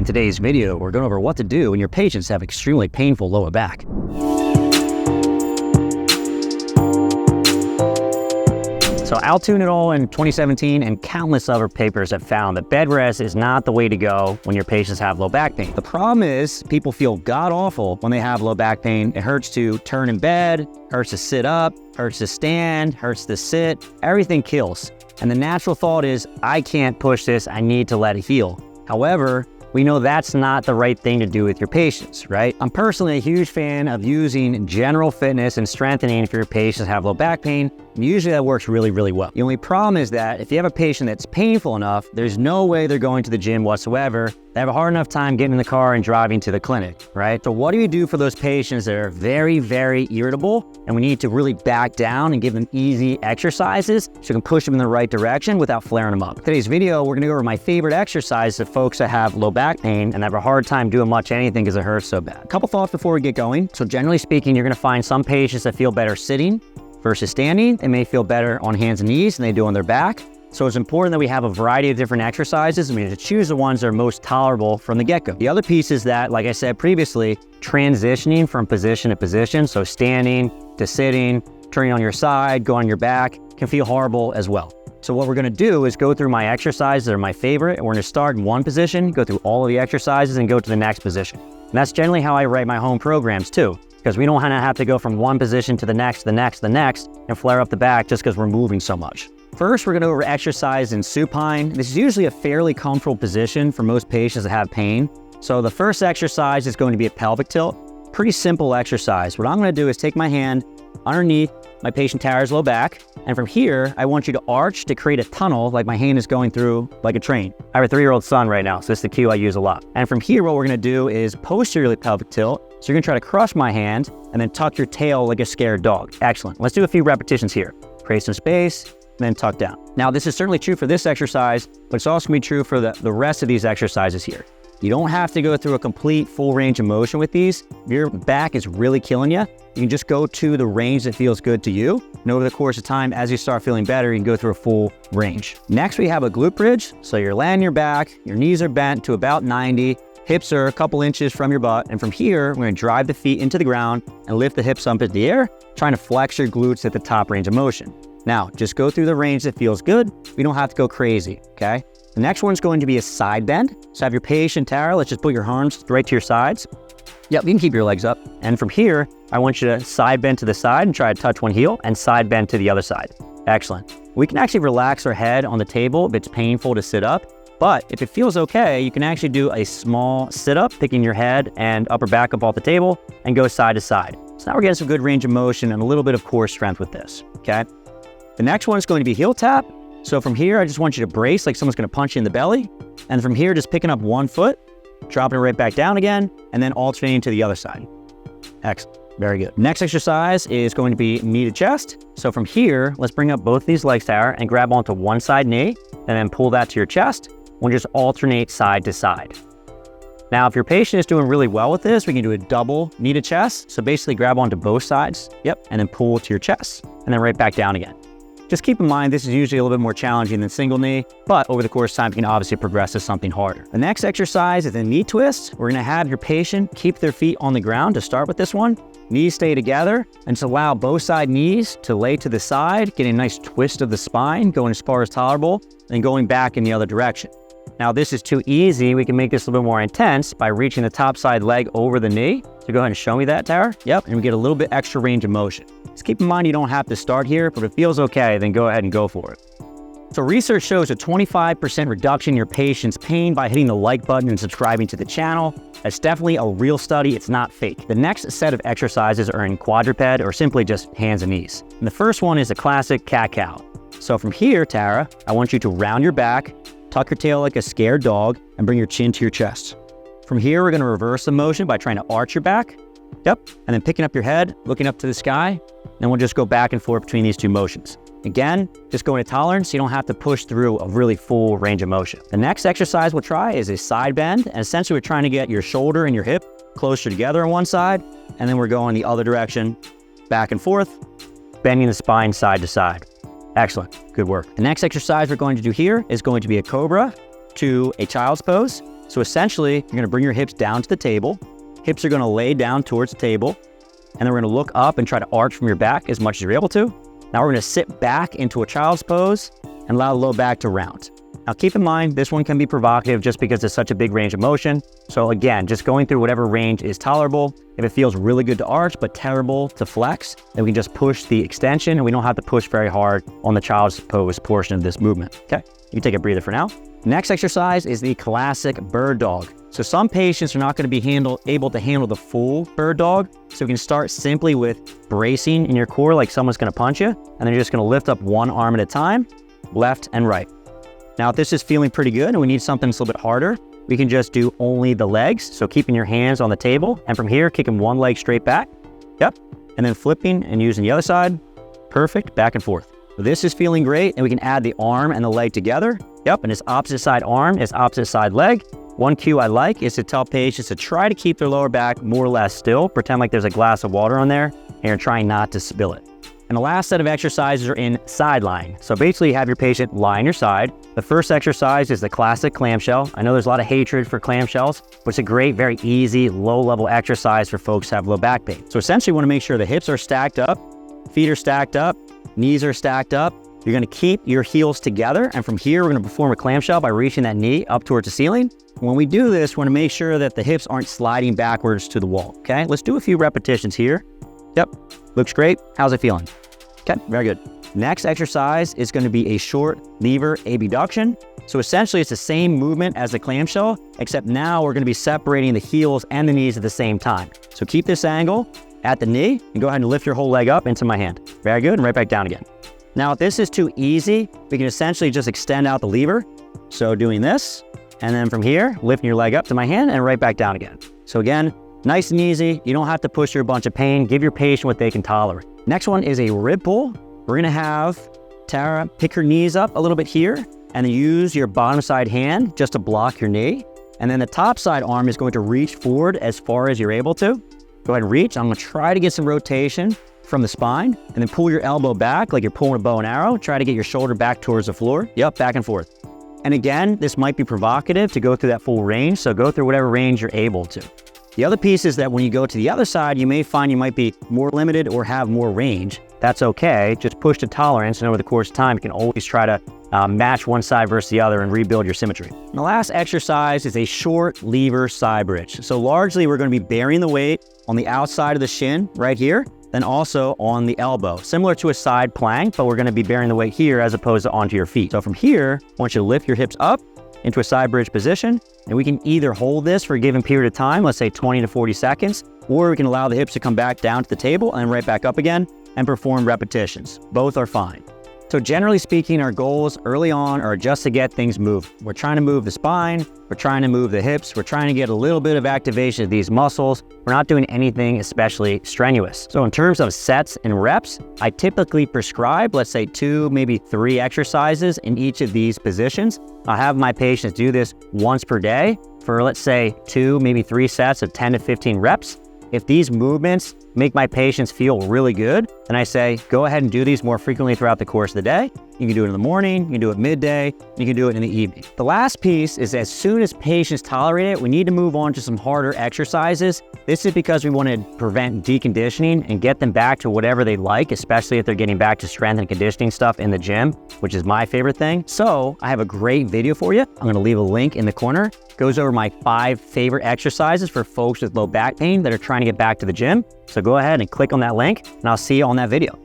In today's video, we're going over what to do when your patients have extremely painful lower back. So Altoon et al. In 2017 and countless other papers have found that bed rest is not the way to go when your patients have low back pain. The problem is people feel god-awful when they have low back pain. It hurts to turn in bed, hurts to sit up, hurts to stand, hurts to sit. Everything kills. And the natural thought is, I can't push this, I need to let it heal. However, we know that's not the right thing to do with your patients, right? I'm personally a huge fan of using general fitness and strengthening if your patients have low back pain. And usually that works really, really well. The only problem is that if you have a patient that's painful enough, there's no way they're going to the gym whatsoever. They have a hard enough time getting in the car and driving to the clinic, right? So what do you do for those patients that are very, very irritable and we need to really back down and give them easy exercises so you can push them in the right direction without flaring them up? Today's video, we're gonna go over my favorite exercise of folks that have low back pain and have a hard time doing much anything because it hurts so bad. A couple thoughts before we get going. So generally speaking, you're gonna find some patients that feel better sitting versus standing. They may feel better on hands and knees than they do on their back. So it's important that we have a variety of different exercises and we need to choose the ones that are most tolerable from the get-go. The other piece is that, like I said previously, transitioning from position to position, so standing to sitting, turning on your side, going on your back, can feel horrible as well. So what we're gonna do is go through my exercises that are my favorite, and we're gonna start in one position, go through all of the exercises, and go to the next position. And that's generally how I write my home programs too, because we don't wanna have to go from one position to the next, and flare up the back just because we're moving so much. First, we're gonna go over exercise in supine. This is usually a fairly comfortable position for most patients that have pain. So the first exercise is going to be a pelvic tilt. Pretty simple exercise. What I'm gonna do is take my hand underneath my patient Tara's low back, and from here, I want you to arch to create a tunnel like my hand is going through like a train. I have a 3-year-old son right now, so this is the cue I use a lot. And from here, what we're gonna do is posteriorly pelvic tilt. So you're gonna try to crush my hand and then tuck your tail like a scared dog. Excellent. Let's do a few repetitions here. Create some space, and then tuck down. Now, this is certainly true for this exercise, but it's also gonna be true for the rest of these exercises here. You don't have to go through a complete full range of motion with these. If your back is really killing you, you can just go to the range that feels good to you. And over the course of time, as you start feeling better, you can go through a full range. Next, we have a glute bridge. So you're laying on your back, your knees are bent to about 90, hips are a couple inches from your butt. And from here, we're gonna drive the feet into the ground and lift the hips up into the air, trying to flex your glutes at the top range of motion. Now, just go through the range that feels good. We don't have to go crazy, okay? The next one's going to be a side bend. So have your patient, Tara, let's just put your arms right to your sides. Yep, you can keep your legs up. And from here, I want you to side bend to the side and try to touch one heel and side bend to the other side. Excellent. We can actually relax our head on the table if it's painful to sit up. But if it feels okay, you can actually do a small sit-up, picking your head and upper back up off the table and go side to side. So now we're getting some good range of motion and a little bit of core strength with this, okay? The next one is going to be heel tap. So from here, I just want you to brace like someone's gonna punch you in the belly. And from here, just picking up one foot, dropping it right back down again, and then alternating to the other side. Excellent, very good. Next exercise is going to be knee to chest. So from here, let's bring up both these legs, Tara, and grab onto one side knee, and then pull that to your chest. We'll just alternate side to side. Now, if your patient is doing really well with this, we can do a double knee to chest. So basically grab onto both sides, yep, and then pull to your chest, and then right back down again. Just keep in mind, this is usually a little bit more challenging than single knee, but over the course of time, you can obviously progress to something harder. The next exercise is a knee twist. We're gonna have your patient keep their feet on the ground to start with this one. Knees stay together, and just allow both side knees to lay to the side, getting a nice twist of the spine, going as far as tolerable, and going back in the other direction. Now, this is too easy. We can make this a little bit more intense by reaching the top side leg over the knee. So go ahead and show me that, Tara. Yep, and we get a little bit extra range of motion. Just keep in mind you don't have to start here, but if it feels okay, then go ahead and go for it. So research shows a 25% reduction in your patient's pain by hitting the like button and subscribing to the channel. That's definitely a real study, it's not fake. The next set of exercises are in quadruped or simply just hands and knees. And the first one is a classic cat-cow. So from here, Tara, I want you to round your back, tuck your tail like a scared dog, and bring your chin to your chest. From here, we're gonna reverse the motion by trying to arch your back. Yep, and then picking up your head, looking up to the sky, then we'll just go back and forth between these two motions. Again, just going to tolerance, so you don't have to push through a really full range of motion. The next exercise we'll try is a side bend, and essentially we're trying to get your shoulder and your hip closer together on one side, and then we're going the other direction, back and forth, bending the spine side to side. Excellent, good work. The next exercise we're going to do here is going to be a Cobra to a child's pose. So essentially, you're gonna bring your hips down to the table. Hips are gonna lay down towards the table, and then we're gonna look up and try to arch from your back as much as you're able to. Now we're gonna sit back into a child's pose and allow the low back to round. Now keep in mind, this one can be provocative just because it's such a big range of motion. So again, just going through whatever range is tolerable. If it feels really good to arch, but terrible to flex, then we can just push the extension and we don't have to push very hard on the child's pose portion of this movement, okay? You can take a breather for now. Next exercise is the classic bird dog. So some patients are not gonna be able to handle the full bird dog. So we can start simply with bracing in your core like someone's gonna punch you, and then you're just gonna lift up one arm at a time, left and right. Now, if this is feeling pretty good and we need something that's a little bit harder, we can just do only the legs. So keeping your hands on the table, and from here, kicking one leg straight back. Yep. And then flipping and using the other side. Perfect, back and forth. This is feeling great, and we can add the arm and the leg together. Yep, and it's opposite side arm, it's opposite side leg. One cue I like is to tell patients to try to keep their lower back more or less still. Pretend like there's a glass of water on there, and you're trying not to spill it. And the last set of exercises are in sideline. So basically you have your patient lie on your side. The first exercise is the classic clamshell. I know there's a lot of hatred for clamshells, but it's a great, very easy, low-level exercise for folks who have low back pain. So essentially you wanna make sure the hips are stacked up, feet are stacked up, knees are stacked up. You're gonna keep your heels together, and from here, we're gonna perform a clamshell by reaching that knee up towards the ceiling. When we do this, we wanna make sure that the hips aren't sliding backwards to the wall, okay? Let's do a few repetitions here. Yep, looks great. How's it feeling? Okay, very good. Next exercise is gonna be a short lever abduction. So essentially it's the same movement as the clamshell, except now we're gonna be separating the heels and the knees at the same time. So keep this angle at the knee and go ahead and lift your whole leg up into my hand. Very good, and right back down again. Now, if this is too easy, we can essentially just extend out the lever. So doing this, and then from here, lifting your leg up to my hand and right back down again. So again, nice and easy. You don't have to push through a bunch of pain. Give your patient what they can tolerate. Next one is a rib pull. We're gonna have Tara pick her knees up a little bit here and then use your bottom side hand just to block your knee. And then the top side arm is going to reach forward as far as you're able to. Go ahead and reach. I'm gonna try to get some rotation from the spine, and then pull your elbow back like you're pulling a bow and arrow. Try to get your shoulder back towards the floor. Yep, back and forth. And again, this might be provocative to go through that full range, so go through whatever range you're able to. The other piece is that when you go to the other side, you may find you might be more limited or have more range. That's okay, just push to tolerance, and over the course of time, you can always try to match one side versus the other and rebuild your symmetry. And the last exercise is a short lever side bridge. So largely, we're gonna be bearing the weight on the outside of the shin right here, then also on the elbow, similar to a side plank, but we're gonna be bearing the weight here as opposed to onto your feet. So from here, I want you to lift your hips up into a side bridge position, and we can either hold this for a given period of time, let's say 20 to 40 seconds, or we can allow the hips to come back down to the table and right back up again and perform repetitions. Both are fine. So generally speaking, our goals early on are just to get things moving. We're trying to move the spine, we're trying to move the hips, we're trying to get a little bit of activation of these muscles. We're not doing anything especially strenuous. So in terms of sets and reps, I typically prescribe, let's say 2, maybe 3 exercises in each of these positions. I'll have my patients do this once per day for, let's say 2, maybe 3 sets of 10 to 15 reps. If these movements make my patients feel really good, then I say, go ahead and do these more frequently throughout the course of the day. You can do it in the morning, you can do it midday, you can do it in the evening. The last piece is as soon as patients tolerate it, we need to move on to some harder exercises. This is because we want to prevent deconditioning and get them back to whatever they like, especially if they're getting back to strength and conditioning stuff in the gym, which is my favorite thing. So I have a great video for you. I'm going to leave a link in the corner. It goes over my 5 favorite exercises for folks with low back pain that are trying to get back to the gym. So go ahead and click on that link, and I'll see you on that video.